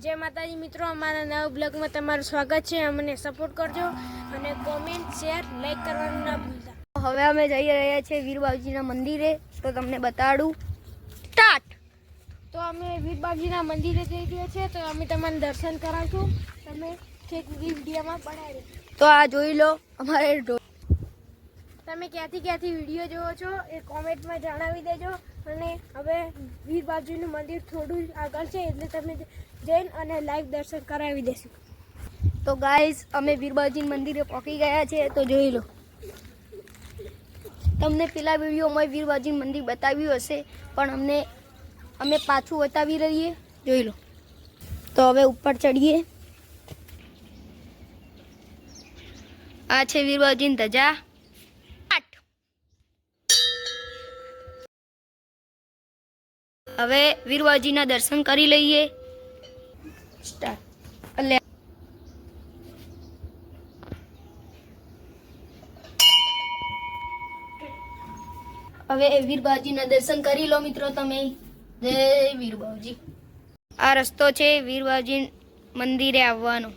जय माताजी मित्रों, अमारा नवा ब्लॉग में तमाરું સ્વાગત છે। અમને સપોર્ટ કરજો અને કોમેન્ટ શેર લાઈક કરવાનું ના ભૂલતા। હવે અમે જઈ રહ્યા છીએ વીર બાપજીના મંદિરે, તો તમને બતાડું। સ્ટાર્ટ। તો અમે વીર બાપજીના મંદિરે જઈ રહ્યા છીએ, તો અમે તમને દર્શન કરાવશું। તમે છેક વિડીયોમાં બનાવી તો આ જોઈ લો અમારે તમે ક્યાંથી વિડીયો જોવો છો એ કોમેન્ટમાં જણાવી દેજો। અને હવે વીર બાપજીનું મંદિર થોડું આગળ છે, એટલે તમે જઈને અને લાઈવ દર્શન કરાવી દેશું। તો ગાઈસ અમે વીર બાપજીના મંદિરે પહોંચી ગયા છે, તો જોઈ લો। તમને પેલા વિડીયોમાં વીર બાપજીનું મંદિર બતાવ્યું હશે, પણ અમે પાછું બતાવી રહીએ, જોઈ લો। તો હવે ઉપર ચડીએ। આ છે વીર બાપજીની ધજા। હવે વીર બાપજીના દર્શન કરી લઈએ। સ્ટાર્ટ। હવે વીર બાપજીના દર્શન કરી લો મિત્રો તમે। જય વીર બાપજી। આ રસ્તો છે વીર બાપજી મંદિરે આવવાનો।